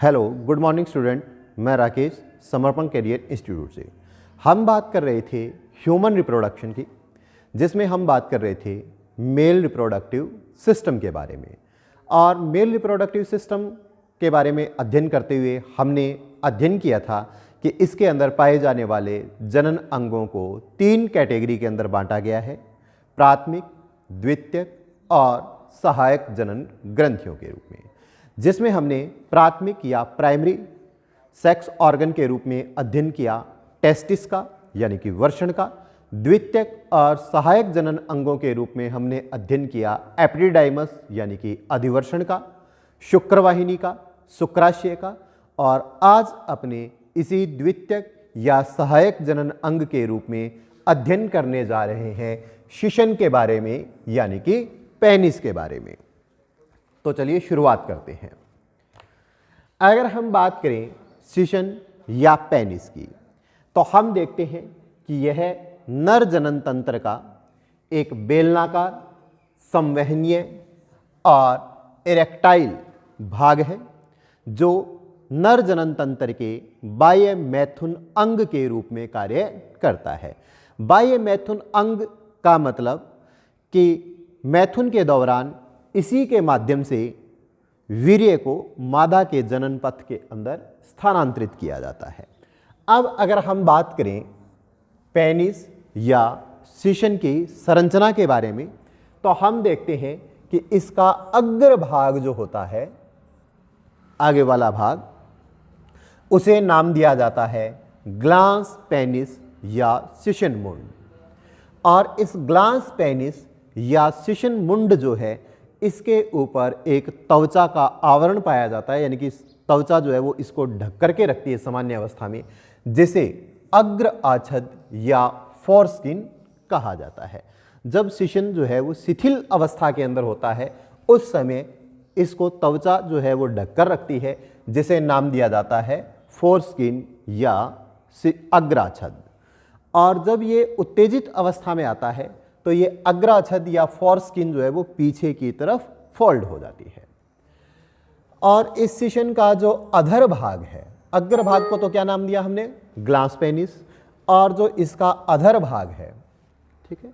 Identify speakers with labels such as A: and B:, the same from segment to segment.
A: Hello, good morning student. मैं राकेश, समर्पण career institute से। हम बात कर रहे थे ह्यूमन रिप्रोडक्शन की, जिसमें हम बात कर रहे थे मेल रिप्रोडक्टिव सिस्टम के बारे में। और मेल रिप्रोडक्टिव सिस्टम के बारे में अध्ययन करते हुए हमने अध्ययन किया था कि इसके अंदर पाए जाने वाले जनन अंगों को 3 कैटेगरी के अंदर बांटा गया है: प्राथमिक, द्वितीयक और सहायक जनन ग्रंथियों के रूप में। जिसमें हमने प्राथमिक या प्राइमरी सेक्स ऑर्गन के रूप में अध्ययन किया टेस्टिस का यानी कि वृषण का। द्वितीयक और सहायक जनन अंगों के रूप में हमने अध्ययन किया एपिडिडाइमस यानी कि अधिवृषण का, शुक्रवाहिनी का, शुक्राशय का। और आज अपने इसी द्वितीयक या सहायक जनन अंग के रूप में अध्ययन करने जा रहे हैं शिशन के बारे में यानी कि पेनिस के बारे में। तो चलिए शुरुआत करते हैं। अगर हम बात करें शिशन या पेनिस की, तो हम देखते हैं कि यह नर जनन तंत्र का एक बेलनाकार, संवहनीय और इरेक्टाइल भाग है, जो नर जनन तंत्र के बाह्य मैथुन अंग के रूप में कार्य करता है। बाह्य मैथुन अंग का मतलब कि मैथुन के दौरान इसी के माध्यम से वीर्य को मादा के जनन पथ के अंदर स्थानांतरित किया जाता है। अब अगर हम बात करें पेनिस या शिशन की संरचना के बारे में, तो हम देखते हैं कि इसका अग्र भाग जो होता है, आगे वाला भाग, उसे नाम दिया जाता है ग्लांस पेनिस या शिशन मुंड। और इस ग्लांस पेनिस या शिशन मुंड जो है, इसके ऊपर एक त्वचा का आवरण पाया जाता है, यानी कि त्वचा जो है वो इसको ढक करके रखती है सामान्य अवस्था में, जिसे अग्र आच्छद या फोरस्किन कहा जाता है। जब शिशन जो है वो शिथिल अवस्था के अंदर होता है, उस समय इसको त्वचा जो है वो ढक कर रखती है, जिसे नाम दिया जाता है फोरस्किन या अग्राच्छद। और जब ये उत्तेजित अवस्था में आता है, तो ये अग्राच्छद या फोरस्किन जो है वो पीछे की तरफ फोल्ड हो जाती है। और इस शिशन का जो अधर भाग है, अग्र भाग को तो क्या नाम दिया हमने? Glans penis. और जो इसका अधर भाग है, ठीक है,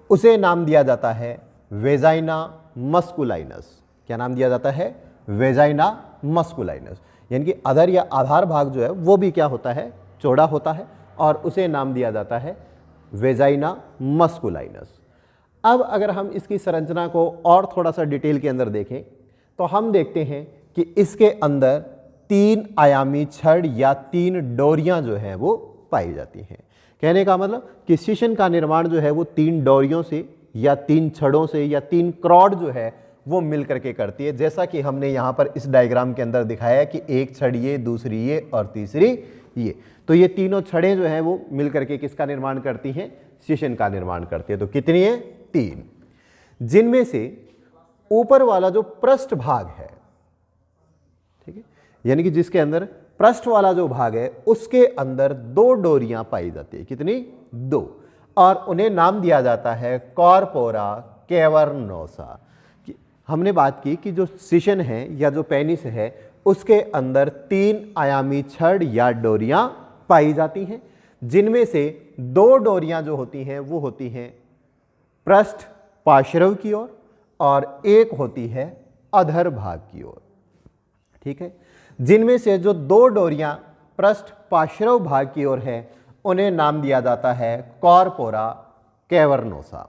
A: उसे नाम दिया जाता है वेजाइना मस्कुलाइनस। क्या नाम दिया जाता है? वेजाइना मस्कुलाइनस। यानी कि अधर या आधार भाग जो है वो भी क्या होता है? चौड़ा होता है, और उसे नाम दिया जाता है वेजाइना मस्कुलाइनस। अब अगर हम इसकी संरचना को और थोड़ा सा डिटेल के अंदर देखें, तो हम देखते हैं कि इसके अंदर 3 आयामी छड़ या 3 डोरियां जो है वो पाई जाती हैं। कहने का मतलब कि शिशन का निर्माण जो है वो 3 डोरियों से या 3 छड़ों से या 3 क्रॉड जो है वो मिल करके करती है। जैसा कि हमने यहाँ पर इस डायग्राम के अंदर दिखाया है कि एक छड़ ये, दूसरी ये और तीसरी ये। तो ये तीनों छड़ें जो हैं वो मिल करके किसका निर्माण करती हैं? शिशन का निर्माण करती है। तो कितनी है? 3। जिनमें से ऊपर वाला जो पृष्ठ भाग है, ठीक है, यानी कि जिसके अंदर पृष्ठ वाला जो भाग है, उसके अंदर 2 डोरियां पाई जाती है। कितनी? 2। और उन्हें नाम दिया जाता है कॉर्पोरा कैवर्नोसा। हमने बात की कि जो शिशन है या जो पेनिस है, उसके अंदर 3 आयामी छड़ या डोरियां पाई जाती हैं, जिनमें से 2 डोरियां जो होती हैं वो होती हैं पृष्ठ पार्श्व की ओर, और एक होती है अधर भाग की ओर। ठीक है, जिनमें से जो 2 डोरियां पृष्ठ पार्श्व भाग की ओर है, उन्हें नाम दिया जाता है कॉर्पोरा कैवर्नोसा।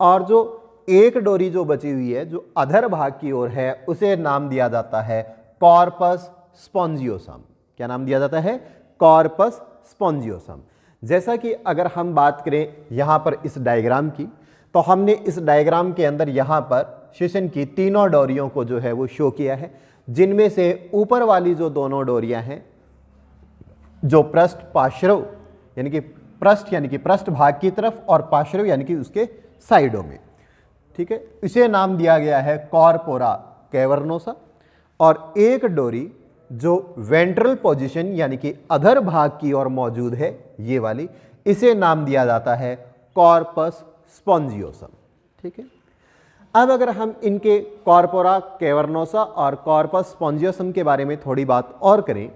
A: और जो एक डोरी जो बची हुई है, जो अधर भाग की ओर है, उसे नाम दिया जाता है कॉर्पस स्पॉन्जियोसम। क्या नाम दिया जाता है? Corpus spongiosum. जैसा कि अगर हम बात करें यहाँ पर इस डायग्राम की, तो हमने इस डायग्राम के अंदर यहाँ पर शिशन की 3 डोरियों को जो है वो शो किया है, जिनमें से ऊपर वाली जो 2 डोरियां हैं, जो पृष्ठ पार्श्व यानी कि पृष्ठ भाग की तरफ, और पार्श्व यानी कि उसके साइडों में, ठीक है, इसे नाम दिया गया है कॉर्पोरा कैवर्नोसा। और एक डोरी जो वेंट्रल पोजीशन यानी कि अधर भाग की ओर मौजूद है, ये वाली, इसे नाम दिया जाता है कॉर्पस स्पॉन्जियोसम। ठीक है, अब अगर हम इनके कॉर्पोरा कैवर्नोसा और कॉर्पस स्पॉन्जियोसम के बारे में थोड़ी बात और करें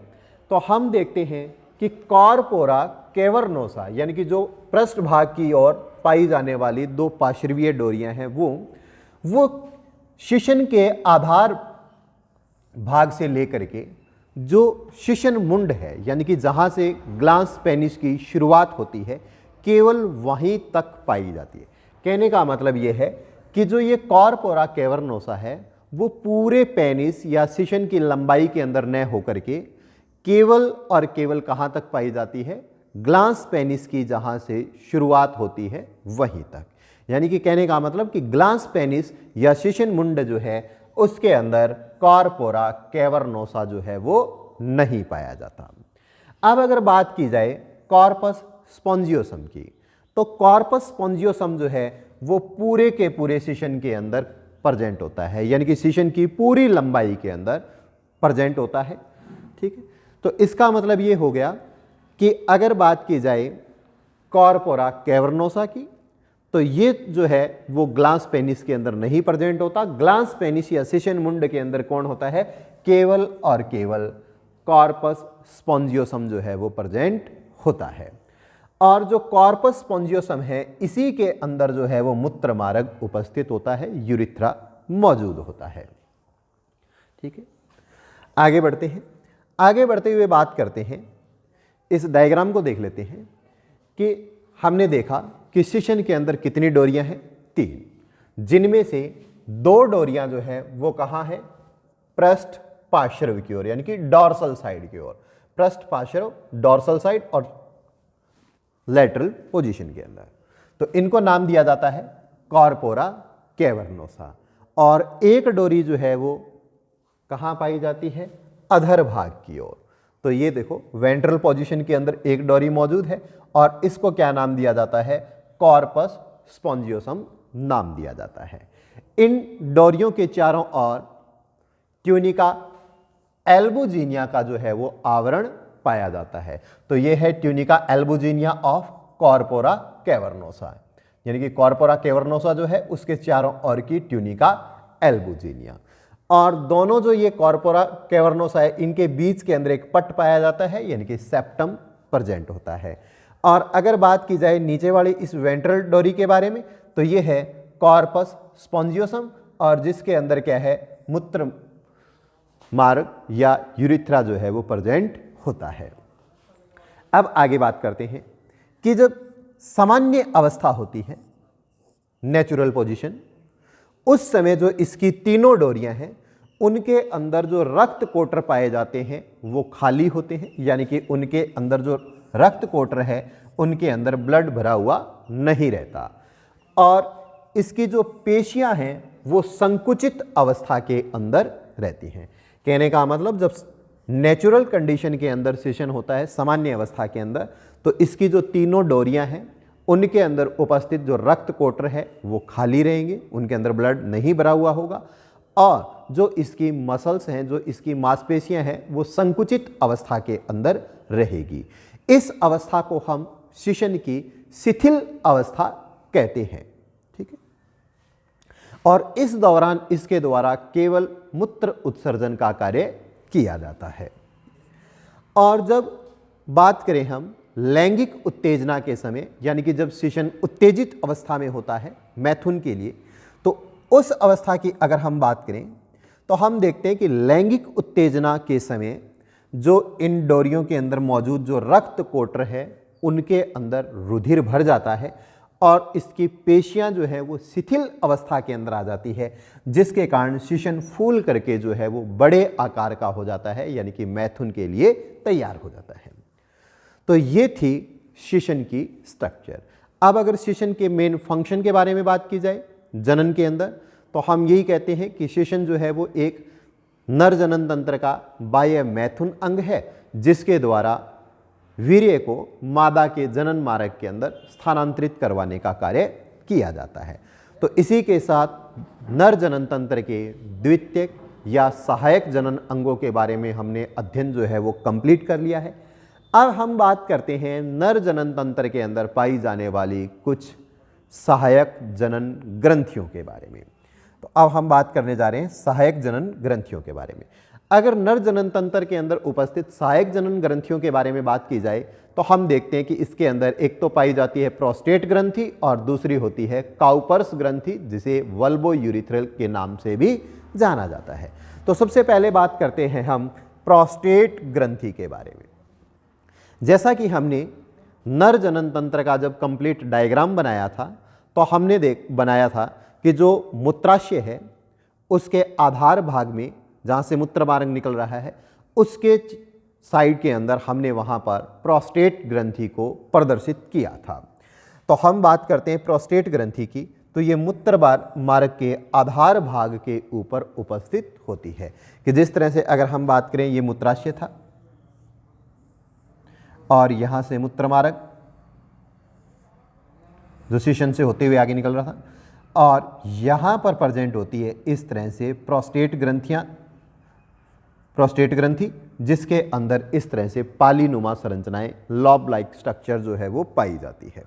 A: तो हम देखते हैं कि कॉर्पोरा कैवर्नोसा यानी कि जो पृष्ठभाग की ओर पाई जाने वाली दो पार्श्वीय डोरियां हैं वो शिशन के आधार भाग से लेकर के जो शिशन मुंड है यानी कि जहां से ग्लांस पेनिस की शुरुआत होती है केवल वहीं तक पाई जाती है। कहने का मतलब यह है कि जो ये कॉर्पोरा कैवर्नोसा है वो पूरे पेनिस या शिशन की लंबाई के अंदर न होकर के केवल और केवल कहां तक पाई जाती है, ग्लांस पेनिस की जहां से शुरुआत होती है वहीं तक। यानी कि कहने का मतलब कि ग्लांस पेनिस या शिशन मुंड जो है उसके अंदर कॉर्पोरा कैवर्नोसा जो है वो नहीं पाया जाता। अब अगर बात की जाए कॉर्पस स्पॉन्जियोसम की तो कॉर्पस स्पॉन्जियोसम जो है वो पूरे के पूरे शिशन के अंदर प्रेजेंट होता है, यानी कि शिशन की पूरी लंबाई के अंदर प्रेजेंट होता है। ठीक है, तो इसका मतलब ये हो गया कि अगर बात की जाए कॉर्पोरा कैवर्नोसा की तो ये जो है वो ग्लांस पेनिस के अंदर नहीं प्रेजेंट होता। ग्लांस पेनिस या शिशन मुंड के अंदर कौन होता है, केवल और केवल कॉर्पस स्पॉन्जियोसम जो है वो प्रेजेंट होता है। और जो कॉर्पस स्पॉन्जियोसम है इसी के अंदर जो है वो मूत्र मार्ग उपस्थित होता है, यूरिथ्रा मौजूद होता है। ठीक है, आगे बढ़ते हैं। आगे बढ़ते हुए बात करते हैं, इस डायग्राम को देख लेते हैं कि हमने देखा कि शिशन के अंदर कितनी डोरियां हैं, 3, जिनमें से 2 डोरियां जो है वो कहां है, पृष्ठ पार्श्व की ओर यानी कि डॉर्सल साइड की ओर, पृष्ठ पार्श्व डॉर्सल साइड और लैटरल पोजीशन के अंदर। तो इनको नाम दिया जाता है कॉर्पोरा कैवर्नोसा। और एक डोरी जो है वो कहां पाई जाती है, अधर भाग की ओर। तो ये देखो वेंट्रल पोजीशन के अंदर एक डोरी मौजूद है और इसको क्या नाम दिया जाता है, कॉर्पस स्पॉन्जियोसम नाम दिया जाता है। इन डोरियों के चारों ओर ट्यूनिका एल्बुजिनिया का जो है वो आवरण पाया जाता है। तो ये है tunica albuginea of corpora cavernosa, यानी कि कॉर्पोरा कैवर्नोसा जो है उसके चारों ओर की ट्यूनिका एल्बुजिनिया। और दोनों जो ये कॉर्पोरा कैवर्नोसा है इनके बीच के अंदर एक पट पाया जाता है, यानी कि सेप्टम प्रेजेंट होता है। और अगर बात की जाए नीचे वाली इस वेंट्रल डोरी के बारे में तो ये है कॉर्पस स्पॉन्जियोसम और जिसके अंदर क्या है, मूत्र मार्ग या यूरिथ्रा जो है वो प्रेजेंट होता है। अब आगे बात करते हैं कि जब सामान्य अवस्था होती है, नेचुरल पोजीशन, उस समय जो इसकी तीनों डोरियां हैं उनके अंदर जो रक्त कोटर पाए जाते हैं वो खाली होते हैं, यानी कि उनके अंदर जो रक्त कोटर है उनके अंदर ब्लड भरा हुआ नहीं रहता। और इसकी जो पेशियां हैं वो संकुचित अवस्था के अंदर रहती हैं। कहने का मतलब जब नेचुरल कंडीशन के अंदर शिशन होता है, सामान्य अवस्था के अंदर, तो इसकी जो तीनों डोरियां हैं उनके अंदर उपस्थित जो रक्त कोटर है वो खाली रहेंगे, उनके अंदर ब्लड नहीं भरा हुआ होगा। और जो इसकी मसल्स हैं, जो इसकी मांसपेशियां हैं वो संकुचित अवस्था के अंदर रहेगी। इस अवस्था को हम शिशन की शिथिल अवस्था कहते हैं। ठीक है, और इस दौरान इसके द्वारा केवल मूत्र उत्सर्जन का कार्य किया जाता है। और जब बात करें हम लैंगिक उत्तेजना के समय, यानी कि जब शिशन उत्तेजित अवस्था में होता है मैथुन के लिए, तो उस अवस्था की अगर हम बात करें तो हम देखते हैं कि लैंगिक उत्तेजना के समय जो इन डोरियों के अंदर मौजूद जो रक्त कोटर है उनके अंदर रुधिर भर जाता है और इसकी पेशियां जो है वो शिथिल अवस्था के अंदर आ जाती है, जिसके कारण शिशन फूल करके जो है वो बड़े आकार का हो जाता है, यानी कि मैथुन के लिए तैयार हो जाता है। तो ये थी शिशन की स्ट्रक्चर। अब अगर शिशन के मेन फंक्शन के बारे में बात की जाए जनन के अंदर, तो हम यही कहते हैं कि शिशन जो है वो एक नर जनन तंत्र का बाह्य मैथुन अंग है, जिसके द्वारा वीर्य को मादा के जनन मार्ग के अंदर स्थानांतरित करवाने का कार्य किया जाता है। तो इसी के साथ नर जनन तंत्र के द्वितीयक या सहायक जनन अंगों के बारे में हमने अध्ययन जो है वो कंप्लीट कर लिया है। अब हम बात करते हैं नर जनन तंत्र के अंदर पाई जाने वाली कुछ सहायक जनन ग्रंथियों के बारे में। तो अब हम बात करने जा रहे हैं सहायक जनन ग्रंथियों के बारे में। अगर नर जनन तंत्र के अंदर उपस्थित सहायक जनन ग्रंथियों के बारे में बात की जाए तो हम देखते हैं कि इसके अंदर एक तो पाई जाती है प्रोस्टेट ग्रंथि और दूसरी होती है काउपर्स ग्रंथि, जिसे वल्बो यूरिथ्रल के नाम से भी जाना जाता है। तो सबसे पहले बात करते हैं हम प्रोस्टेट ग्रंथि के बारे में। जैसा कि हमने नर जनन तंत्र का जब कंप्लीट डायग्राम बनाया था तो हमने बनाया था कि जो मूत्राशय है उसके आधार भाग में जहाँ से मूत्र मार्ग निकल रहा है उसके साइड के अंदर हमने वहाँ पर प्रोस्टेट ग्रंथि को प्रदर्शित किया था। तो हम बात करते हैं प्रोस्टेट ग्रंथि की, तो ये मूत्र मार्ग के आधार भाग के ऊपर उपस्थित होती है। कि जिस तरह से अगर हम बात करें, ये मूत्राशय था और यहाँ से मूत्र मार्ग जो शीशन से होते हुए आगे निकल रहा था और यहाँ पर प्रेजेंट होती है इस तरह से प्रोस्टेट ग्रंथियाँ, प्रोस्टेट ग्रंथि जिसके अंदर इस तरह से पालीनुमा संरचनाएं, लॉब लाइक स्ट्रक्चर जो है वो पाई जाती है।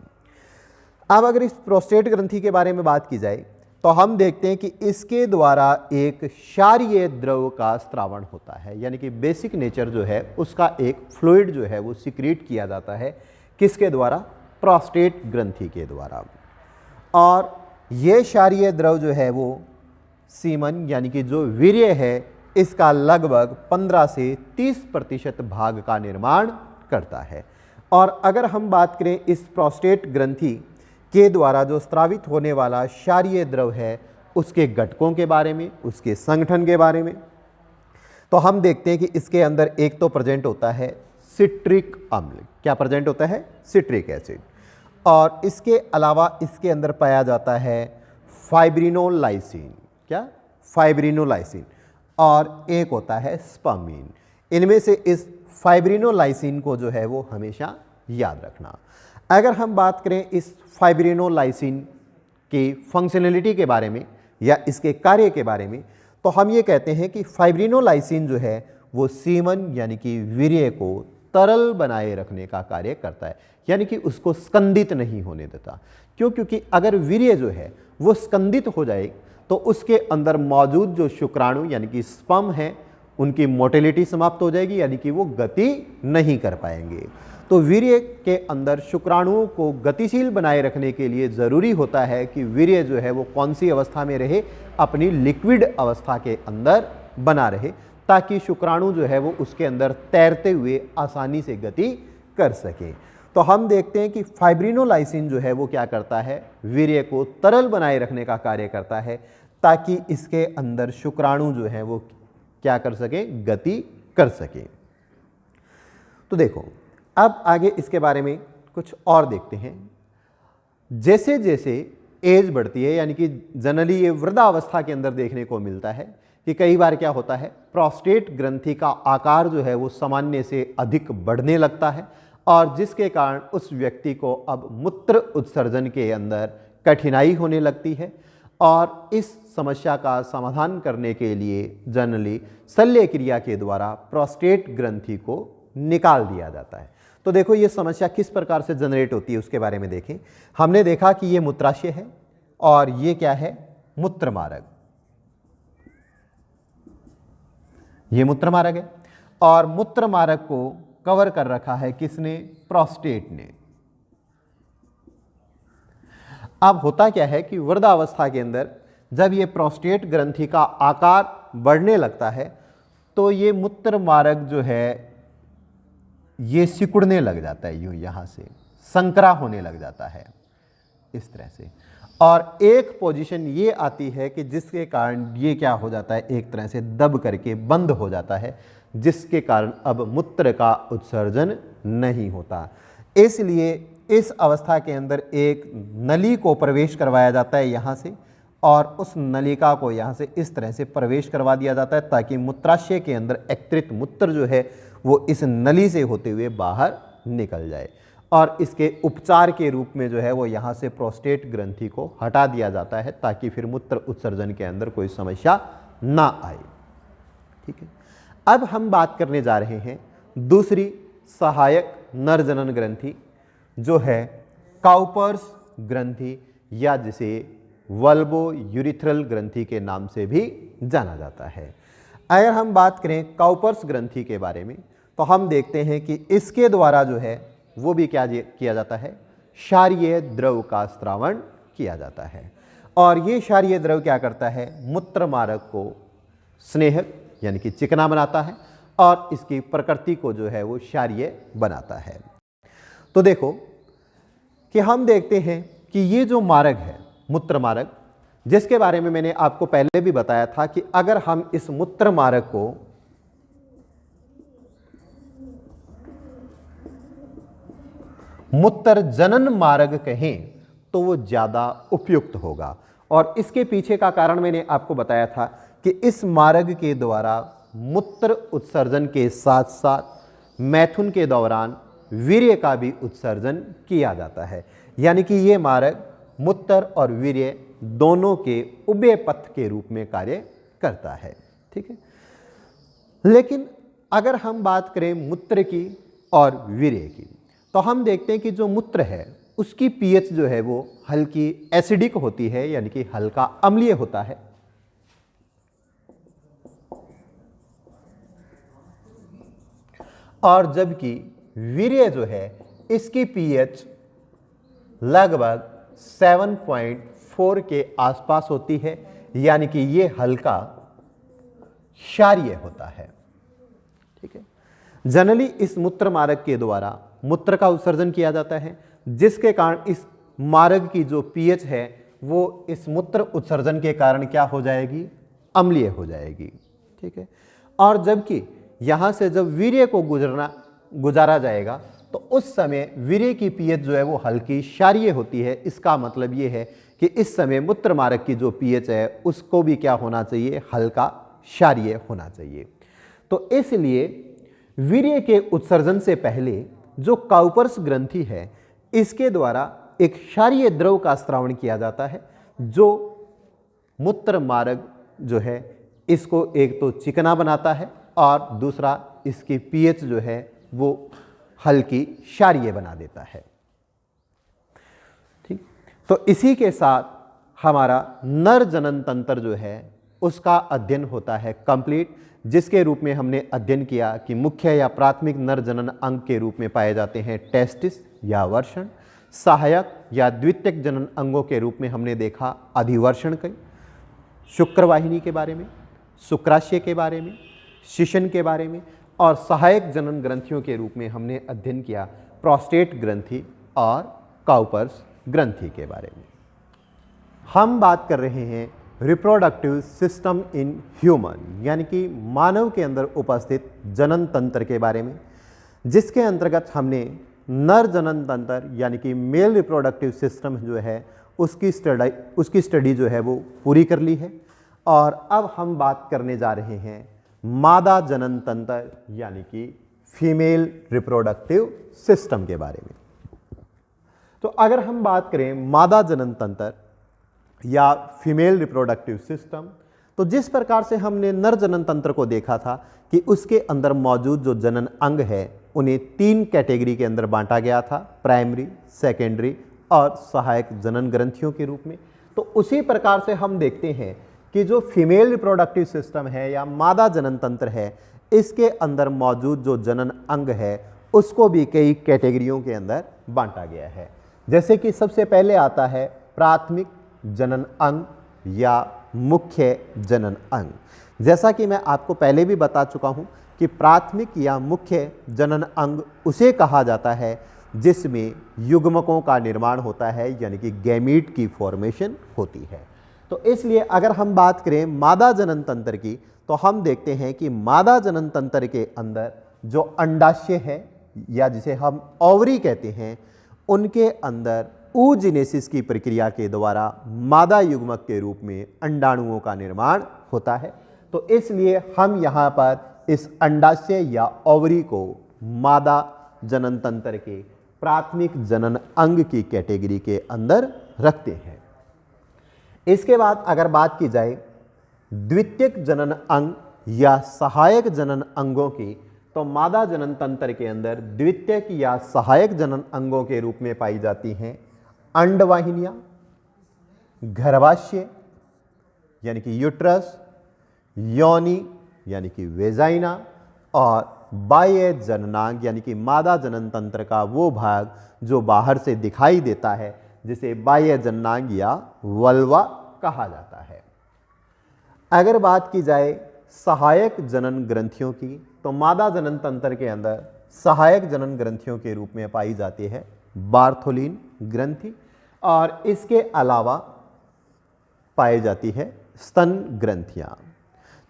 A: अब अगर इस प्रोस्टेट ग्रंथि के बारे में बात की जाए तो हम देखते हैं कि इसके द्वारा एक क्षारीय द्रव का स्रावण होता है, यानी कि बेसिक नेचर जो है उसका एक फ्लूइड जो है वो सिक्रीट किया जाता है। किसके द्वारा? प्रोस्टेट ग्रंथि के द्वारा। और ये क्षारीय द्रव जो है वो सीमन यानी कि जो वीर्य है इसका लगभग 15 से 30% भाग का निर्माण करता है। और अगर हम बात करें इस प्रोस्टेट ग्रंथि के द्वारा जो स्रावित होने वाला क्षारीय द्रव है उसके घटकों के बारे में, उसके संगठन के बारे में, तो हम देखते हैं कि इसके अंदर एक तो प्रेजेंट होता है सिट्रिक अम्ल। क्या प्रेजेंट होता है? Citric acid. और इसके अलावा इसके अंदर पाया जाता है फाइब्रिनोलाइसिन। क्या? फाइब्रिनोलाइसिन। और एक होता है स्पर्मीन। इनमें से इस फाइब्रिनोलाइसिन को जो है वो हमेशा याद रखना। अगर हम बात करें इस फाइब्रिनोलाइसिन की फंक्शनलिटी के बारे में या इसके कार्य के बारे में, तो हम ये कहते हैं कि फाइब्रिनोलाइसिन जो है वो सीमन यानी कि वीर्य को तरल बनाए रखने का कार्य करता है, यानी कि उसको स्कंदित नहीं होने देता। क्यों? क्योंकि अगर वीर्य जो है वो स्कंदित हो जाए तो उसके अंदर मौजूद जो शुक्राणु यानी कि स्पर्म है उनकी मोटिलिटी समाप्त हो जाएगी, यानी कि वो गति नहीं कर पाएंगे। तो वीर्य के अंदर शुक्राणुओं को गतिशील बनाए रखने के लिए ज़रूरी होता है कि वीर्य जो है वो कौन सी अवस्था में रहे? अपनी लिक्विड अवस्था के अंदर बना रहे, ताकि शुक्राणु जो है वो उसके अंदर तैरते हुए आसानी से गति कर सके। तो हम देखते हैं कि फाइब्रिनोलाइसिन जो है वो क्या करता है? वीर्य को तरल बनाए रखने का कार्य करता है, ताकि इसके अंदर शुक्राणु जो है वो क्या कर सके? गति कर सके। तो देखो, अब आगे इसके बारे में कुछ और देखते हैं। जैसे जैसे एज बढ़ती है, यानी कि जनरली ये वृद्धावस्था के अंदर देखने को मिलता है कि कई बार क्या होता है, प्रोस्टेट ग्रंथि का आकार जो है वो सामान्य से अधिक बढ़ने लगता है और जिसके कारण उस व्यक्ति को अब मूत्र उत्सर्जन के अंदर कठिनाई होने लगती है। और इस समस्या का समाधान करने के लिए जनरली शल्य क्रिया के द्वारा प्रोस्टेट ग्रंथि को निकाल दिया जाता है। तो देखो ये समस्या किस प्रकार से जनरेट होती है उसके बारे में देखें। हमने देखा कि ये मूत्राशय है और ये क्या है? मूत्र मार्ग। ये मूत्र मार्ग है और मूत्र मार्ग को कवर कर रखा है किसने? प्रोस्टेट ने। अब होता क्या है कि वृद्धावस्था के अंदर जब ये प्रोस्टेट ग्रंथि का आकार बढ़ने लगता है तो ये मूत्र मार्ग जो है ये सिकुड़ने लग जाता है, यूं यहाँ से संकरा होने लग जाता है इस तरह से। और एक पोजीशन ये आती है कि जिसके कारण ये क्या हो जाता है? एक तरह से दब करके बंद हो जाता है, जिसके कारण अब मूत्र का उत्सर्जन नहीं होता। इसलिए इस अवस्था के अंदर एक नली को प्रवेश करवाया जाता है यहाँ से, और उस नलिका को यहाँ से इस तरह से प्रवेश करवा दिया जाता है ताकि मूत्राशय के अंदर एकत्रित मूत्र जो है वो इस नली से होते हुए बाहर निकल जाए। और इसके उपचार के रूप में जो है वो यहाँ से प्रोस्टेट ग्रंथि को हटा दिया जाता है ताकि फिर मूत्र उत्सर्जन के अंदर कोई समस्या ना आए। ठीक है, अब हम बात करने जा रहे हैं दूसरी सहायक नर जनन ग्रंथि जो है काउपर्स ग्रंथि या जिसे वल्बो यूरिथ्रल ग्रंथि के नाम से भी जाना जाता है। अगर हम बात करें काउपर्स ग्रंथि के बारे में तो हम देखते हैं कि इसके द्वारा जो है वो भी क्या किया जाता है, क्षारीय द्रव का स्रावण किया जाता है। और ये क्षारीय द्रव क्या करता है, मूत्र मार्ग को स्नेहक यानी कि चिकना बनाता है और इसकी प्रकृति को जो है वो क्षारीय बनाता है। तो देखो कि हम देखते हैं कि ये जो मार्ग है मूत्र मार्ग, जिसके बारे में मैंने आपको पहले भी बताया था कि अगर हम इस मूत्र मार्ग को मूत्र जनन मार्ग कहें तो वो ज्यादा उपयुक्त होगा। और इसके पीछे का कारण मैंने आपको बताया था कि इस मार्ग के द्वारा मूत्र उत्सर्जन के साथ साथ मैथुन के दौरान वीर्य का भी उत्सर्जन किया जाता है, यानी कि ये मार्ग मूत्र और वीर्य दोनों के उभय पथ के रूप में कार्य करता है। ठीक है, लेकिन अगर हम बात करें मूत्र की और वीर्य की तो हम देखते हैं कि जो मूत्र है उसकी पीएच जो है वो हल्की एसिडिक होती है, यानी कि हल्का अम्लीय होता है। और जबकि वीर्य जो है इसकी पीएच लगभग 7.4 के आसपास होती है, यानी कि ये हल्का क्षारीय होता है। ठीक है, जनरली इस मूत्र मार्ग के द्वारा मूत्र का उत्सर्जन किया जाता है, जिसके कारण इस मार्ग की जो पीएच है वो इस मूत्र उत्सर्जन के कारण क्या हो जाएगी, अम्लीय हो जाएगी। ठीक है, और जबकि यहां से जब वीर्य को गुजारा जाएगा तो उस समय वीर्य की पीएच जो है वो हल्की क्षारीय होती है। इसका मतलब ये है कि इस समय मूत्र मार्ग की जो पीएच है उसको भी क्या होना चाहिए, हल्का क्षारीय होना चाहिए। तो इसलिए वीर्य के उत्सर्जन से पहले जो काउपर्स ग्रंथि है इसके द्वारा एक क्षारीय द्रव का स्रावण किया जाता है, जो मूत्र मार्ग जो है इसको एक तो चिकना बनाता है और दूसरा इसकी पीएच जो है वो हल्की क्षारीय बना देता है। ठीक, तो इसी के साथ हमारा नर जनन तंत्र जो है उसका अध्ययन होता है कंप्लीट, जिसके रूप में हमने अध्ययन किया कि मुख्य या प्राथमिक नर जनन अंग के रूप में पाए जाते हैं टेस्टिस या वर्षण, सहायक या द्वितीयक जनन अंगों के रूप में हमने देखा अधिवर्षण के, शुक्रवाहिनी के बारे में, शुक्राशय के बारे में, शिशन के बारे में, और सहायक जनन ग्रंथियों के रूप में हमने अध्ययन किया प्रोस्टेट ग्रंथि और काउपर्स ग्रंथि के बारे में। हम बात कर रहे हैं रिप्रोडक्टिव सिस्टम इन ह्यूमन, यानी कि मानव के अंदर उपस्थित जनन तंत्र के बारे में, जिसके अंतर्गत हमने नर जनन तंत्र यानी कि मेल रिप्रोडक्टिव सिस्टम जो है उसकी स्टडी जो है वो पूरी कर ली है। और अब हम बात करने जा रहे हैं मादा जनन तंत्र यानी कि फीमेल रिप्रोडक्टिव सिस्टम के बारे में। तो अगर हम बात करें मादा जनन तंत्र या फीमेल रिप्रोडक्टिव सिस्टम, तो जिस प्रकार से हमने नर जनन तंत्र को देखा था कि उसके अंदर मौजूद जो जनन अंग है उन्हें 3 कैटेगरी के अंदर बांटा गया था, प्राइमरी, सेकेंडरी और सहायक जनन ग्रंथियों के रूप में। तो उसी प्रकार से हम देखते हैं कि जो फीमेल रिप्रोडक्टिव सिस्टम है या मादा जनन तंत्र है, इसके अंदर मौजूद जो जनन अंग है उसको भी कई कैटेगरियों के अंदर बांटा गया है। जैसे कि सबसे पहले आता है प्राथमिक जनन अंग या मुख्य जनन अंग। जैसा कि मैं आपको पहले भी बता चुका हूं कि प्राथमिक या मुख्य जनन अंग उसे कहा जाता है जिसमें युग्मकों का निर्माण होता है, यानी कि गैमीट की फॉर्मेशन होती है। तो इसलिए अगर हम बात करें मादा जनन तंत्र की तो हम देखते हैं कि मादा जनन तंत्र के अंदर जो अंडाशय है या जिसे हम ओवरी कहते हैं, उनके अंदर oogenesis की प्रक्रिया के द्वारा मादा युग्मक के रूप में अंडाणुओं का निर्माण होता है। तो इसलिए हम यहाँ पर इस अंडाशय या ओवरी को मादा जनन तंत्र के प्राथमिक जनन अंग की कैटेगरी के अंदर रखते हैं। इसके बाद अगर बात की जाए द्वितीयक जनन अंग या सहायक जनन अंगों की, तो मादा जनन तंत्र के अंदर द्वितीयक या सहायक जनन अंगों के रूप में पाई जाती हैं अंडवाहिनियां, गर्भाशय यानी कि यूट्रस, योनि यानी कि वेजाइना, और बाह्य जननांग यानी कि मादा जनन तंत्र का वो भाग जो बाहर से दिखाई देता है, जिसे बाह्य जननांग या वल्वा कहा जाता है। अगर बात की जाए सहायक जनन ग्रंथियों की, तो मादा जनन तंत्र के अंदर सहायक जनन ग्रंथियों के रूप में पाई जाती है बार्थोलिन ग्रंथि, और इसके अलावा पाई जाती है स्तन ग्रंथियां।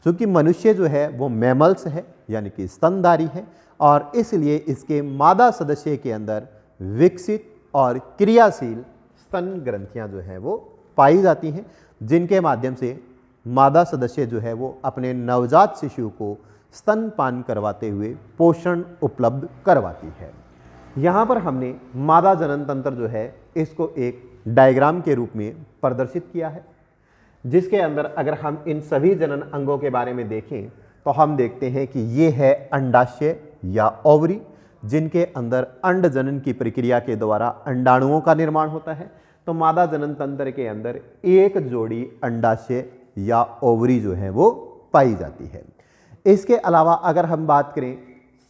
A: चूंकि मनुष्य जो है वो मैमल्स है यानी कि स्तनधारी है, और इसलिए इसके मादा सदस्य के अंदर विकसित और क्रियाशील स्तन ग्रंथियां जो है वो पाई जाती हैं, जिनके माध्यम से मादा सदस्य जो है वो अपने नवजात शिशु को स्तनपान करवाते हुए पोषण उपलब्ध करवाती है। यहाँ पर हमने मादा जनन तंत्र जो है इसको एक डायग्राम के रूप में प्रदर्शित किया है, जिसके अंदर अगर हम इन सभी जनन अंगों के बारे में देखें तो हम देखते हैं कि ये है अंडाशय या ओवरी, जिनके अंदर अंड जनन की प्रक्रिया के द्वारा अंडाणुओं का निर्माण होता है। तो मादा जनन तंत्र के अंदर एक जोड़ी अंडाशय या ओवरी जो है वो पाई जाती है। इसके अलावा अगर हम बात करें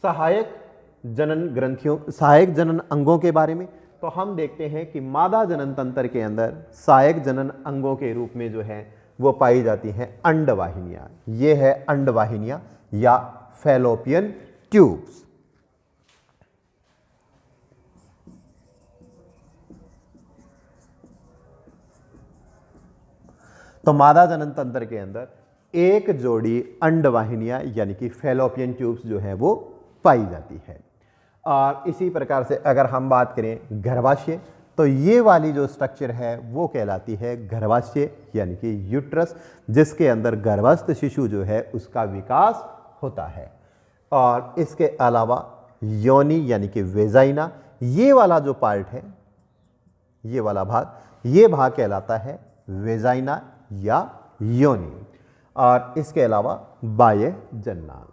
A: सहायक जनन ग्रंथियों, सहायक जनन अंगों के बारे में, तो हम देखते हैं कि मादा जनन तंत्र के अंदर सहायक जनन अंगों के रूप में जो है वो पाई जाती हैं अंडवाहिनियां। ये है अंडवाहिनियां या फैलोपियन ट्यूब्स। तो मादा जनन तंत्र के अंदर एक जोड़ी अंडवाहिनियां यानी कि फैलोपियन ट्यूब्स जो है वो पाई जाती है। और इसी प्रकार से अगर हम बात करें गर्भाशय, तो ये वाली जो स्ट्रक्चर है वो कहलाती है गर्भाशय यानी कि यूट्रस, जिसके अंदर गर्भस्थ शिशु जो है उसका विकास होता है। और इसके अलावा योनि यानी कि वेजाइना, ये वाला जो पार्ट है, ये वाला भाग, ये भाग कहलाता है वेजाइना या योनि। और इसके अलावा बाह्य जननांग।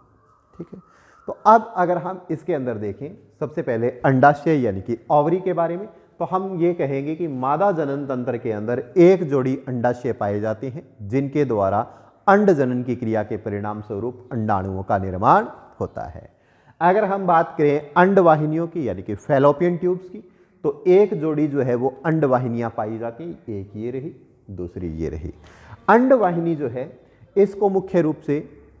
A: ठीक है, तो अब अगर हम इसके अंदर देखें सबसे पहले अंडाशय यानी कि ओवरी के बारे में, तो हम ये कहेंगे कि मादा जनन तंत्र के अंदर एक जोड़ी अंडाशय पाए जाते हैं, जिनके द्वारा अंड जनन की क्रिया के परिणाम स्वरूप अंडाणुओं का निर्माण होता है। अगर हम बात करें अंडवाहिनियों की यानी कि फैलोपियन ट्यूब्स की, तो एक जोड़ी जो है वो अंडवाहिनियां पाई जाती हैं, एक ये रही, दूसरी ये रही। अंडवाहिनी जो है इसको मुख्य रूप से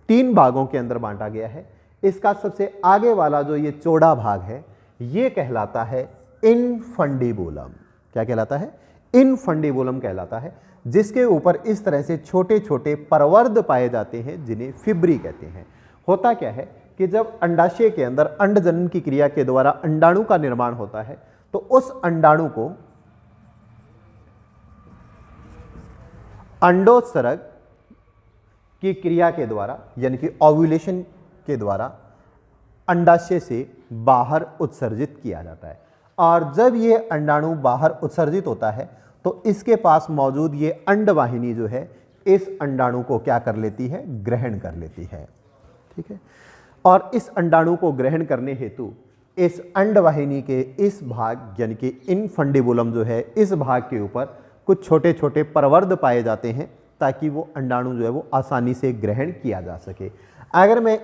A: 3 भागों के अंदर बांटा गया है। इसका सबसे आगे वाला जो ये चौड़ा भाग है ये कहलाता है इनफंडिबुलम। क्या कहलाता है? इनफंडिबुलम कहलाता है, जिसके ऊपर इस तरह से छोटे छोटे परवर्ध पाए जाते हैं, जिन्हें फिब्री कहते हैं। होता क्या है कि जब अंडाशय के अंदर अंड जनन की क्रिया के द्वारा अंडाणु का निर्माण होता है, तो उस अंडाणु को अंडोत्सर्ग की क्रिया के द्वारा यानी कि ओव्यूलेशन के द्वारा अंडाशय से बाहर उत्सर्जित किया जाता है। और जब ये अंडाणु बाहर उत्सर्जित होता है तो इसके पास मौजूद ये अंडवाहिनी जो है इस अंडाणु को क्या कर लेती है? ग्रहण कर लेती है। ठीक है, और इस अंडाणु को ग्रहण करने हेतु इस अंडवाहिनी के इस भाग यानी कि इनफंडिबुलम जो है, इस भाग के ऊपर कुछ छोटे छोटे परवर्ध पाए जाते हैं, ताकि वो अंडाणु जो है वो आसानी से ग्रहण किया जा सके। अगर मैं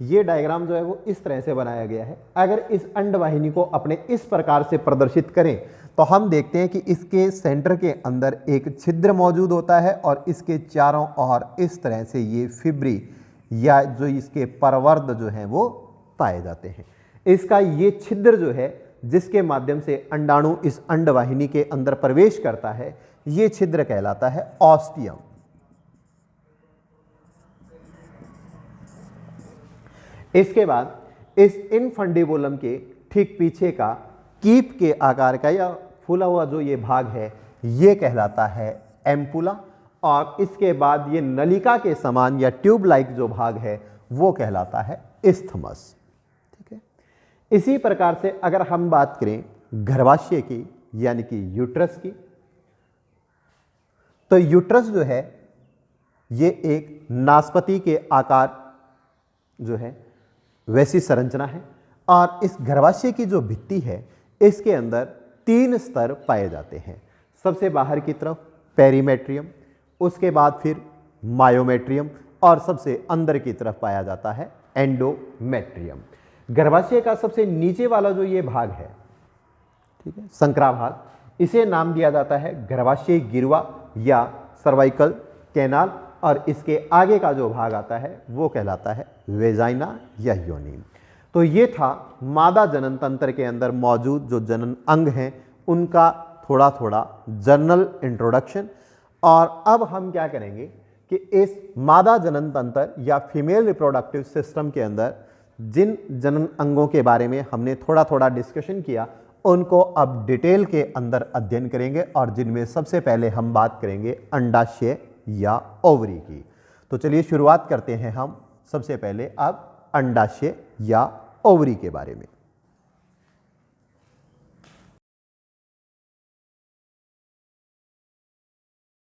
A: ये डायग्राम जो है वो इस तरह से बनाया गया है, अगर इस अंडवाहिनी को अपने इस प्रकार से प्रदर्शित करें तो हम देखते हैं कि इसके सेंटर के अंदर एक छिद्र मौजूद होता है, और इसके चारों ओर इस तरह से ये फिब्री या जो इसके परवर्ध जो हैं वो पाए जाते हैं। इसका ये छिद्र जो है जिसके माध्यम से अंडाणु इस अंडवाहिनी के अंदर प्रवेश करता है, ये छिद्र कहलाता है ऑस्टियम। इसके बाद इस इनफंडिबुलम के ठीक पीछे का कीप के आकार का या फूला हुआ जो ये भाग है ये कहलाता है एम्पुला, और इसके बाद ये नलिका के समान या ट्यूब लाइक जो भाग है वो कहलाता है इस्थमस। ठीक है, इसी प्रकार से अगर हम बात करें गर्भाशय की यानी कि यूट्रस की, तो यूट्रस जो है ये एक नासपति के आकार जो है वैसी संरचना है, और इस गर्भाशय की जो भित्ति है इसके अंदर 3 स्तर पाए जाते हैं। सबसे बाहर की तरफ पेरीमेट्रियम, उसके बाद फिर मायोमेट्रियम और सबसे अंदर की तरफ पाया जाता है एंडोमेट्रियम। गर्भाशय का सबसे नीचे वाला जो ये भाग है, ठीक है, संकरा भाग, इसे नाम दिया जाता है गर्भाशय गिरवा या सर्वाइकल कैनाल, और इसके आगे का जो भाग आता है वो कहलाता है वेजाइना या योनि। तो ये था मादा जनन तंत्र के अंदर मौजूद जो जनन अंग हैं उनका थोड़ा थोड़ा जनरल इंट्रोडक्शन। और अब हम क्या करेंगे कि इस मादा जनन तंत्र या फीमेल रिप्रोडक्टिव सिस्टम के अंदर जिन जनन अंगों के बारे में हमने थोड़ा थोड़ा डिस्कशन किया उनको अब डिटेल के अंदर अध्ययन करेंगे, और जिनमें सबसे पहले हम बात करेंगे अंडाशय या ओवरी की। तो चलिए शुरुआत करते हैं हम सबसे पहले अब अंडाशय या ओवरी के बारे में।